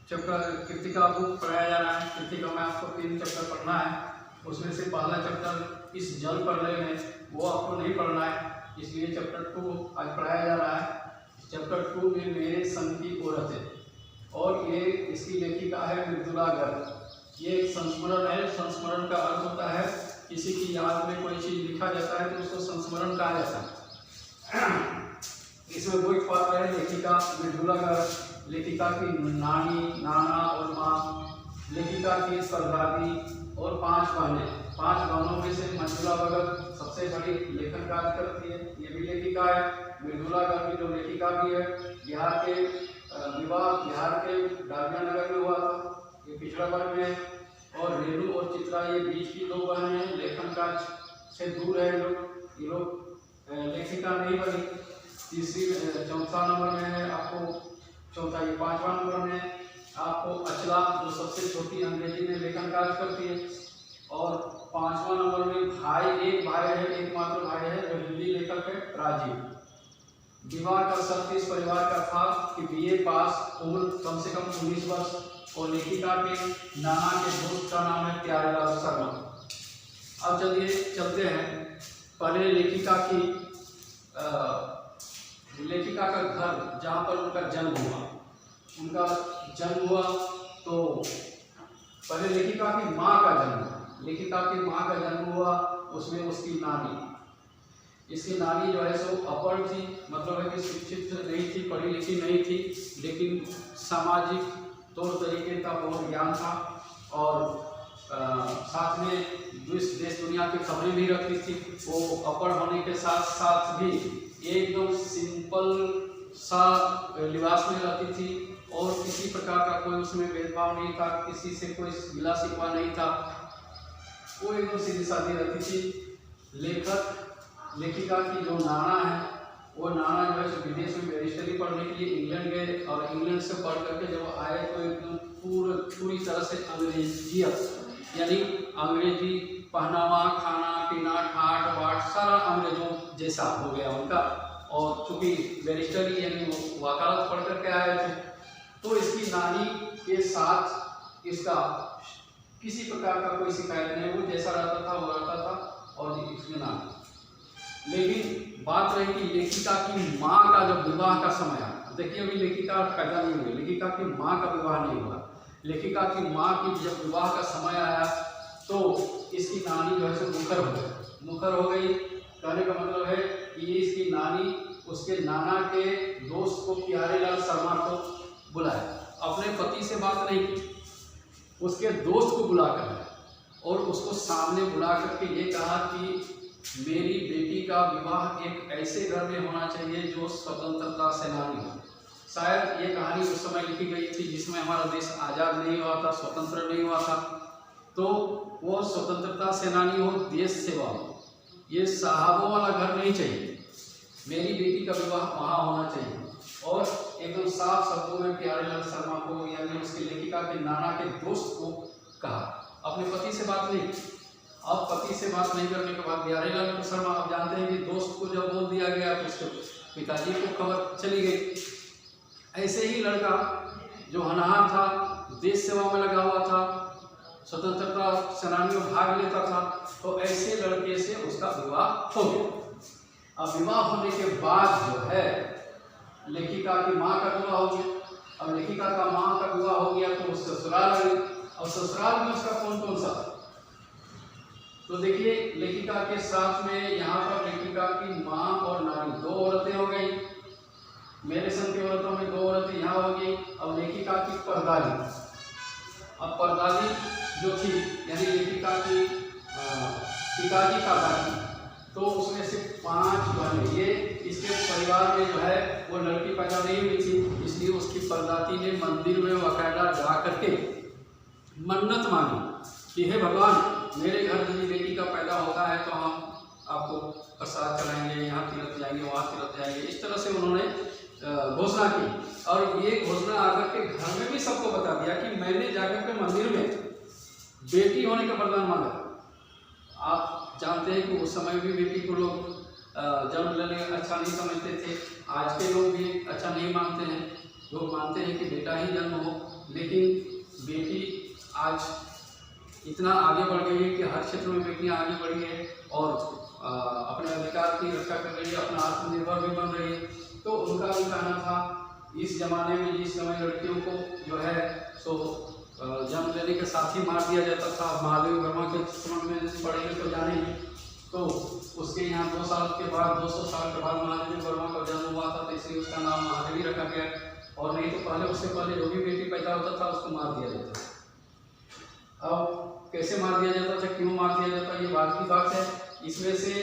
Chapter Kritika book पढ़ाया जा रहा है। कृतिका में आपको 3 चैप्टर पढ़ना है। उसमें से पहला चैप्टर इस जल प्रलय में वो आपको नहीं पढ़ना है, इसलिए चैप्टर 2 आज पढ़ाया जा रहा है। चैप्टर 2 में मेरे संग की औरतें, और ये इसकी लेखिका है मृदुला गर्ग। ये एक संस्मरण है। संस्मरण का अर्थ होता है किसी की याद में कोई चीज लिखा जाता है तो उसको संस्मरण कहा जाता है। इसमें वो एक पात्र है लेखिका मृदुला गर्ग, लेखिका की नानी, नाना और माँ, लेखिका की परदादी और 5 बहनें। 5 बहनों में से मंजुला भगत सबसे बड़ी लेखन कार्य करती है, ये भी लेखिका है। मृदुला गर्ग जो लेखिका भी है। बिहार के विवाह बिहार के डालमिया नगर में हुआ था, ये पिछड़ा वर्ग में है। और रेणु और चित्रा ये बीच की 2 बहनें हैं, लेखन कार्य से दूर है ये लोग लेखिका नहीं बनी। चौथा नंबर में है आपको, चौथा ये 5वां नंबर में आपको अचला, जो सबसे छोटी अंग्रेजी में लेखन कार्य करती है। और 5वां नंबर में एक भाई है, एकमात्र भाई है जो हिंदी लेखक है, राजीव। विवाह का शर्त इस परिवार का था कि BA पास, उम्र कम से कम 19 वर्ष, और लेखिका के नाना के दोस्त का नाम है प्यारेलाल शर्मा। अब चलिए चलते हैं। पहले लेखिका का घर जहाँ पर उनका जन्म हुआ, तो पहले लेखिका की माँ का जन्म हुआ। उसमें उसकी नानी, इसकी नानी जो है सो अपढ़ थी, मतलब है कि शिक्षित नहीं थी, पढ़ी लिखी नहीं थी, लेकिन सामाजिक तौर तरीके का बहुत ज्ञान था। और साथ में देश दुनिया की खबरें भी रखती थी। वो अपढ़ होने के साथ साथ भी एकदम सिंपल सा लिबास में रहती थी, और किसी प्रकार का कोई उसमें भेदभाव नहीं था, किसी से कोई गिला शिकवा नहीं था, वो एकदम सीधी सादी रहती थी। लेखिका की जो नाना है, वो नाना जो है विदेश में बैरिस्टरी पढ़ने के लिए इंग्लैंड गए, और इंग्लैंड से पढ़ करके जब आए तो एकदम पूरी तरह से अंग्रेजियत, यानी अंग्रेजी पहनावा, खाना पीना, ठाट बाट सारा अंग्रेजों जैसा हो गया उनका। और चूंकि बैरिस्टरी यानी वो वकालत पढ़ करके आए थे, तो इसकी नानी के साथ इसका किसी प्रकार का कोई शिकायत नहीं, वो जैसा रहता था वो रहता था। और इसमें नानी, लेकिन बात रही कि लेखिका की माँ का जब विवाह का समय आया, देखिए अभी लेखिका पैदा नहीं हुई, लेखिका की माँ का विवाह नहीं हुआ। लेखिका की माँ की जब विवाह का समय आया तो इसकी नानी जो है सो मुखर हो गई। कहने का मतलब है कि ये इसकी नानी उसके नाना के दोस्त को प्यारेलाल शर्मा को बुलाया, अपने पति से बात नहीं की, उसके दोस्त को बुला कर और उसको सामने बुला करके ये कहा कि मेरी बेटी का विवाह एक ऐसे घर में होना चाहिए जो स्वतंत्रता सेनानी हो। शायद ये कहानी उस समय लिखी गई थी जिसमें हमारा देश आज़ाद नहीं हुआ था, स्वतंत्र नहीं हुआ था, तो वो स्वतंत्रता सेनानी हो, देश सेवा हो। ये साहबों वाला घर नहीं चाहिए, मेरी बेटी का विवाह वहाँ होना चाहिए। और एकदम साफ शब्दों में प्यारेलाल शर्मा को, यानी उसकी लेखिका के नाना के दोस्त को कहा, अपने पति से बात नहीं। अब पति से बात नहीं करने के बाद प्यारेलाल शर्मा, आप जानते हैं कि दोस्त को जब बोल दिया गया तो उसके पिताजी को खबर चली गई। ऐसे ही लड़का जो होनहार था, देश सेवा में लगा हुआ था, स्वतंत्रता सेनानी में भाग लेता था, तो ऐसे लड़के से उसका विवाह हो गया। अब विवाह होने के बाद जो है लेखिका की माँ का विवाह हो गया। अब लेखिका का माँ का विवाह हो गया तो उस ससुराल आ गई। अब ससुराल में उसका कौन सा, तो देखिए लेखिका के साथ में यहाँ पर लेखिका की माँ और नानी 2 औरतें हो गई। मेरे संग की औरतों में 2 औरतें यहाँ हो गई। अब लेखिका की परदादी, अब परदादी जो थी यानी लेखिका की पिताजी का दादी, तो उसमें से 5 बहनें, ये इसके परिवार में जो है वो लड़की पैदा नहीं हुई थी, इसलिए उसकी परदादी ने मंदिर में बाकायदा जा करके मन्नत मांगी कि हे भगवान, मेरे घर यदि बेटी का पैदा होता है तो हम आपको प्रसाद चलाएंगे, यहाँ तीर्थ जाएंगे, वहाँ तीर्थ जाएंगे। इस तरह से उन्होंने घोषणा की, और ये घोषणा आकर के घर में भी सबको बता दिया कि मैंने जाकर के मंदिर में बेटी होने का वरदान मांगा। आप जानते हैं कि उस समय भी बेटी को लोग जन्म लेने अच्छा नहीं समझते थे, आज के लोग भी अच्छा नहीं मानते हैं। लोग मानते हैं कि बेटा ही जन्म हो, लेकिन बेटी आज इतना आगे बढ़ गई है कि हर क्षेत्र में बेटियां आगे बढ़ी है और अपने अधिकार की रक्षा कर रही है, अपना आत्मनिर्भर भी बन रही है। तो उनका भी कहना था इस जमाने में जिस समय लड़कियों को जो है सो जन्म लेने के साथ ही मार दिया जाता था। महादेवी वर्मा के समझ में पढ़ेंगे तो जानेंगे, तो उसके यहाँ 2 साल के बाद 200 साल के बाद महादेवी वर्मा का जन्म हुआ था, तो इसलिए उसका नाम महादेवी रखा गया। और नहीं तो पहले उससे पहले जो भी बेटी पैदा होता था उसको मार दिया जाता था। अब कैसे मार दिया जाता था, क्यों मार दिया जाता, ये बात की बात है। इसमें से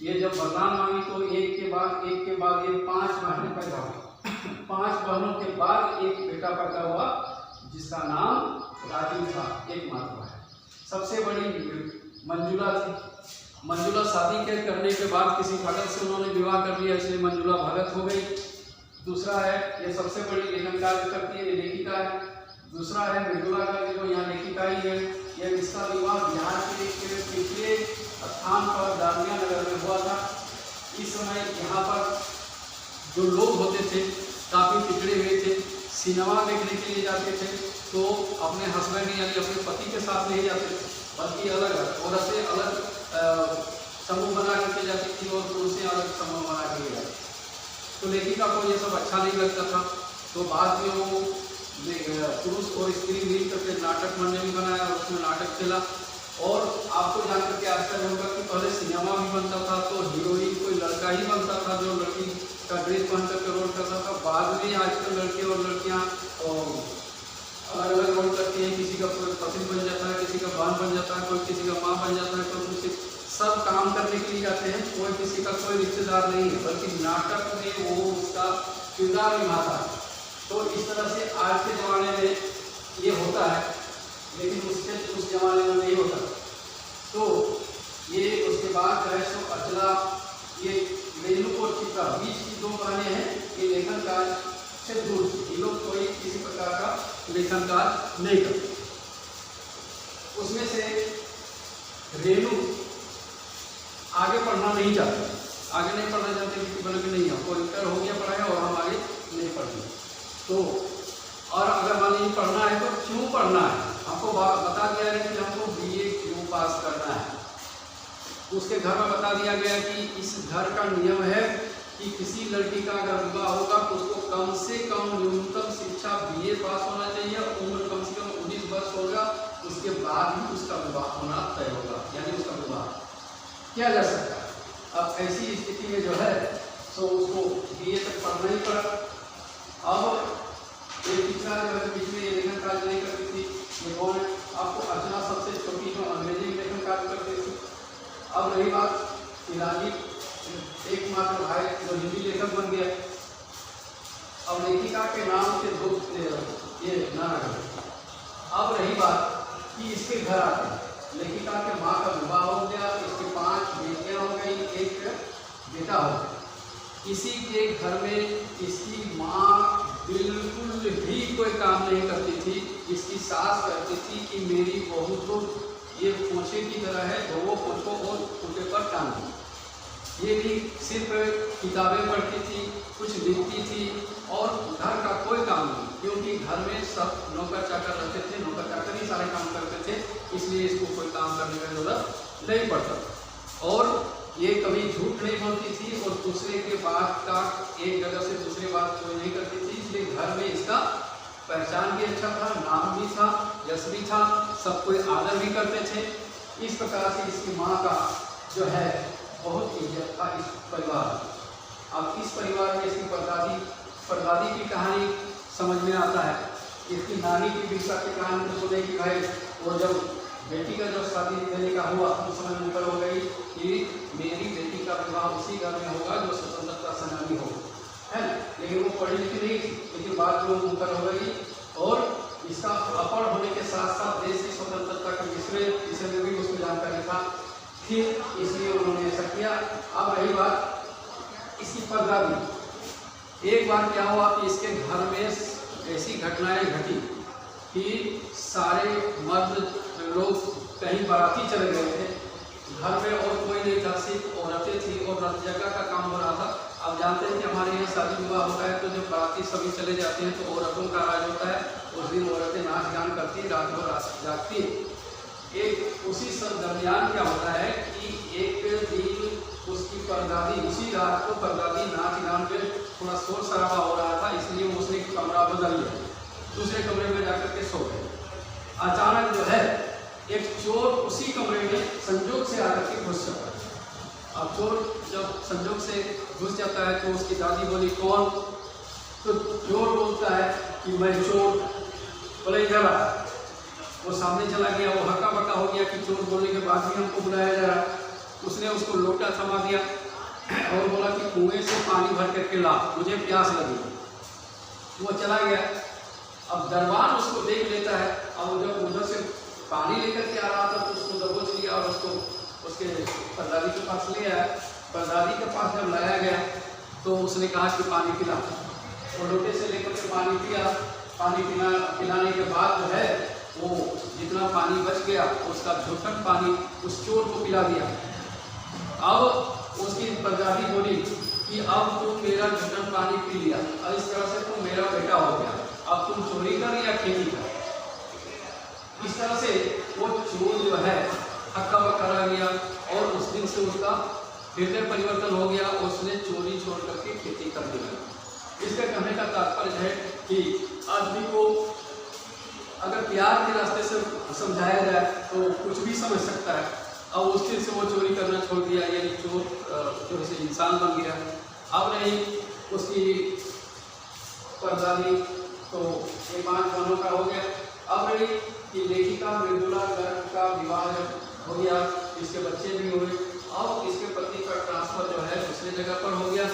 ये जब वरदान मांगी तो एक के बाद ये 5 बहनें पैदा हुई। 5 बहनों के बाद एक बेटा पैदा हुआ जिसका नाम राजीव था, एकमात्र है। सबसे बड़ी मंजुला थी। मंजुला शादी करने के बाद किसी भगत से उन्होंने विवाह कर लिया, इसलिए मंजुला भगत हो गई। दूसरा है, ये सबसे बड़ी लेखन कार्य करती है, ये लेखिका है। दूसरा है मृदुला का, जो यहाँ लेखिका ही है। यह इसका विवाह बिहार के पिछले स्थान पर डालमिया नगर में हुआ था। इस समय यहाँ पर जो लोग होते थे काफ़ी पिछड़े हुए थे, सिनेमा देखने के लिए जाते थे तो अपने हस्बैंड यानी अपने पति के साथ नहीं जाते थे, बल्कि अलग औरतें अलग समूह बना करके जाती थी और पुरुषें अलग समूह बना के जाती। तो लेखिका को ये सब अच्छा नहीं लगता था, तो बाद में वो पुरुष और स्त्री मिल करके नाटक मंडल भी बनाया और उसमें नाटक चला। और आपको जान करके आश्चर्य होगा कि पहले सिनेमा भी बनता था तो हीरोइन कोई लड़का ही बनता था जो लड़की का ड्रेस पहन करके रोल करता था। बाद में आजकल लड़के और लड़कियाँ अलग अलग रोल करती हैं, किसी का पति बन जाता है, किसी का बहन बन जाता है, कोई किसी का माँ बन जाता है, कोई किसी सब काम करने के लिए जाते हैं। कोई किसी का कोई रिश्तेदार नहीं है, बल्कि नाटक में वो उसका किरदार निभाता है। तो इस तरह से आज के ज़माने में ये होता है, लेकिन उस जमाने में नहीं होता। तो ये उसके बाद जो है सो अचला, ये रेणु और चित्रा बीच की 2 बहनें हैं। ये लेखन कार्य से दूर, ये लोग कोई किसी प्रकार का लेखन कार्य नहीं करते। उसमें से रेणु आगे पढ़ना नहीं चाहते, आगे नहीं पढ़ना चाहते क्योंकि बोले कि नहीं हमको इंटर हो गया पढ़ाई और हम आगे नहीं पढ़ेंगे। तो और अगर मान लीजिए पढ़ना है तो क्यों पढ़ना है, हमको बता दिया है कि हमको BA क्यों पास करना है। उसके घर में बता दिया गया कि इस घर का नियम है कि किसी लड़की का अगर विवाह होगा तो उसको कम से कम न्यूनतम शिक्षा BA पास होना चाहिए, उम्र कम से कम 19 वर्ष होगा, उसके बाद ही उसका विवाह होना तय होगा, यानी उसका विवाह किया जा सकता है। अब ऐसी स्थिति में जो है तो उसको BA तक पढ़ना ही पड़ा। अब ये तीसरा जो है बीच में ये लेखन कार्य नहीं करती थी, ये कौन है, आपको अर्चना सबसे छोटी जो अंग्रेजी में लेखन कार्य करती थी। अब रही बात कि राजीव एकमात्र भाई जो हिंदी लेखक बन गया। अब लेखिका के नाम से 2 ये नाना कर। अब रही बात कि इसके घर आते हैं, लेखिका के माँ का विवाह हो गया, इसकी 5 बेटियाँ हो गई, 1 बेटा हो गया। किसी के घर में इसकी माँ बिल्कुल भी कोई काम नहीं करती थी। इसकी सास कहती थी कि मेरी बहू तो ये पोछे की तरह है, तो वो पोछो और पोछे पर काम की। ये भी सिर्फ किताबें पढ़ती थी, कुछ लिखती थी और घर का कोई काम नहीं, क्योंकि घर में सब नौकर चाकर रहते थे, नौकर चाकर ही सारे काम करते थे, इसलिए इसको कोई काम करने की जरूरत नहीं पड़ता। और ये कभी झूठ नहीं बोलती थी और दूसरे के बात का एक जगह से दूसरी बात कोई नहीं करती थी, इसलिए घर में इसका पहचान भी अच्छा था, नाम भी था, यश भी था, सब कोई आदर भी करते थे। इस प्रकार से इसकी माँ का जो है बहुत इज्जत था इस परिवार में। अब इस परिवार में इसकी परदादी की कहानी समझ में आता है। इसकी नानी की विरसा की कहानी तो सुने कि भाई वो जब बेटी का जब शादी देने का हुआ उस समय मुकर हो गई कि मेरी बेटी का विवाह उसी घर में होगा जो स्वतंत्रता सेनानी हो, है ना। लेकिन वो पढ़ी लिखी नहीं थी, लेकिन बाद में वो मुकर हो गई और इसका अपहरण होने के साथ साथ देश की स्वतंत्रता के विषय में भी उसको जानकारी था, फिर इसलिए उन्होंने ऐसा किया। अब रही बात इसकी परदादी, एक बार क्या हुआ कि इसके घर में ऐसी घटनाएं घटी कि सारे मर्द लोग कहीं बाराती चले गए थे, घर में और कोई नहीं था, सिर्फ औरतें थी और रथ जगह का काम हो रहा था। आप जानते हैं कि हमारे यहाँ शादी विवाह होता है तो जब बाराती सभी चले जाते हैं तो औरतों का राज होता है। उस दिन औरतें नाच गान करती हैं, रात भर जागती हैं। एक उसी सब दरमियान क्या होता है कि एक दिन उसकी परदादी, उसी रात को परदादी नाच गान पे थोड़ा शोर शराबा हो रहा था, इसलिए उसने कमरा बदल लिया, दूसरे कमरे में जाकर के सो गए। अचानक जो है एक चोर उसी कमरे में संजोग से आकर के घुस जाता है। अब चोर जब संजोग से घुस जाता है तो उसकी दादी बोली कौन? तो चोर बोलता है कि मैं चोर। बोले इधर आ। वो सामने चला गया, वो हक्का बक्का हो गया कि चोर बोलने के बाद भी हमको बुलाया जा रहा। उसने उसको लोटा थमा दिया और बोला कि कुएं से पानी भर करके ला, मुझे प्यास लगी। वो चला गया। अब दरबार उसको देख लेता है। अब जब उधर से पानी लेकर के आ रहा था तो उसको दबोच लिया और उसको उसके परदादी के पास ले आया। परदादी के पास जब लाया गया तो उसने कहा कि पानी पिला। वो लोटे से लेकर के पानी पिया। पानी पिलाने के बाद जो है वो जितना पानी बच गया उसका झुटन पानी उस चोर को पिला दिया। अब उसकी परदादी बोली कि अब तुम मेरा झुटन पानी पी लिया और इस तरह से तुम मेरा बेटा हो गया, अब तुम चोरी कर या खेती कर। इस तरह से वो चोर जो है हक्का बक्का रह गया और उस दिन से उसका हृदय परिवर्तन हो गया। उसने चोरी छोड़ करके खेती कर दिया। इसका कहने का तात्पर्य है कि आदमी को अगर प्यार के रास्ते से समझाया जाए तो कुछ भी समझ सकता है। अब उस दिन से वो चोरी करना छोड़ दिया, यानी चोर जो है इंसान बन गया। अब नहीं उसकी परदादी तो ये 5 बहनों का हो गया। अब नहीं कि लेखिका मृदुला गर्ग का विवाह हो गया, इसके बच्चे भी हुए। अब इसके पति का ट्रांसफर जो है दूसरी जगह पर हो गया,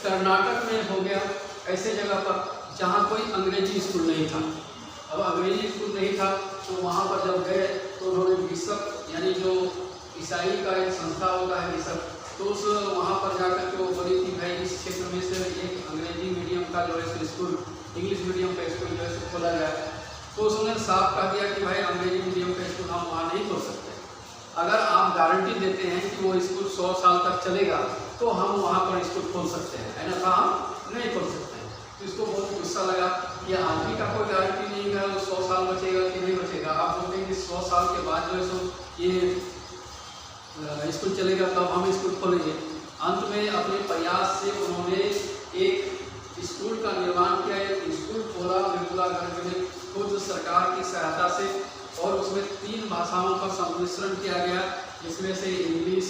कर्नाटक में हो गया, ऐसे जगह पर जहाँ कोई अंग्रेजी स्कूल नहीं था। अब अंग्रेजी स्कूल नहीं था तो वहाँ पर जब गए तो उन्होंने बिशप यानी जो ईसाई का एक संस्था होता है बिशप, तो उस वहाँ पर जाकर के वो बोली कि भाई इस क्षेत्र में से एक अंग्रेजी मीडियम का जो है स्कूल, इंग्लिश मीडियम का स्कूल जो है खोला जाए। तो उसने साफ कह दिया कि भाई अंग्रेजी मीडियम का स्कूल हम वहाँ नहीं खोल सकते। अगर आप गारंटी देते हैं कि वो स्कूल 100 साल तक चलेगा तो हम वहाँ पर स्कूल खोल सकते हैं, अन्यथा हम नहीं खोल सकते हैं। तो इसको बहुत गुस्सा लगा कि आदमी का कोई गारंटी नहीं है वो 100 साल बचेगा कि नहीं बचेगा। आप बोलते हैं कि 100 साल के बाद जो है सो ये स्कूल चलेगा तब हम स्कूल खोलेंगे। अंत में अपने प्रयास से उन्होंने एक स्कूल का निर्माण किया, एक स्कूल खोला मृदुला गर्ग ने खुद सरकार की सहायता से, और उसमें 3 भाषाओं का सम्मिश्रण किया गया, जिसमें से इंग्लिश,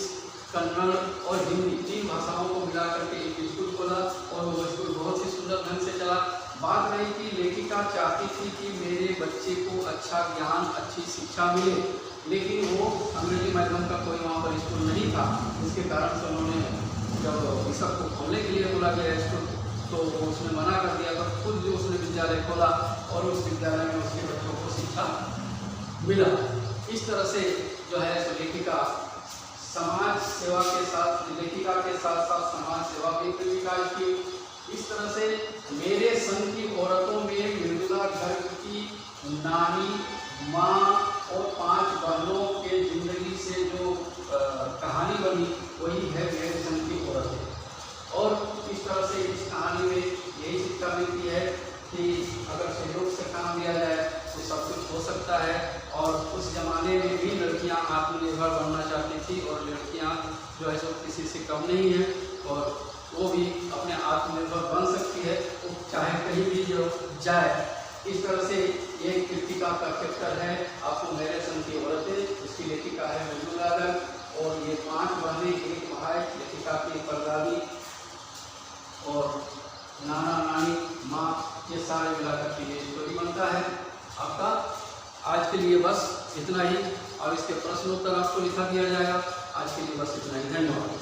कन्नड़ और हिंदी 3 भाषाओं को मिला करके एक स्कूल खोला और वो स्कूल बहुत ही सुंदर ढंग से चला। बात रही कि लेखिका चाहती थी कि मेरे बच्चे को अच्छा ज्ञान, अच्छी शिक्षा मिले, लेकिन वो अंग्रेजी माध्यम का कोई वहाँ पर स्कूल नहीं था। इसके कारण से उन्होंने जब बिशप को खोलने के लिए बोला गया स्कूल तो उसने मना कर दिया। तो खुद जो उसने विद्यालय खोला और उस विद्यालय में उसके बच्चों को शिक्षा मिला। इस तरह से जो है सो लेखिका समाज सेवा के साथ, लेखिका के साथ साथ समाज सेवा भी विकास की। इस तरह से मेरे संग की औरतों में मृदुला गर्ग की नानी, माँ और 5 बहनों के जिंदगी से जो कहानी बनी वही है मेरे संग की औरतें। और इस तरह से इस कहानी में यही शिक्षा मिलती है कि अगर सहयोग से काम लिया जाए तो सब कुछ हो सकता है। और उस ज़माने में भी लड़कियां आत्मनिर्भर बनना चाहती थी और लड़कियां जो है सो किसी से कम नहीं है और वो भी अपने आत्मनिर्भर बन सकती है, वो चाहे कहीं भी जो जाए। इस तरह से ये कृतिका का कैरेक्टर है आपको मेरे संग की औरतें, इसकी लेखिका है मृदुला गर्ग और ये 5 बहनें, एक भाई, लेखिका की परदादी और नाना नानी, माँ, ये सारे मिलाकर के ये स्टोरी बनता है आपका। आज के लिए बस इतना ही और इसके प्रश्नोत्तर आपको लिखा दिया जाएगा। आज के लिए बस इतना ही, धन्यवाद।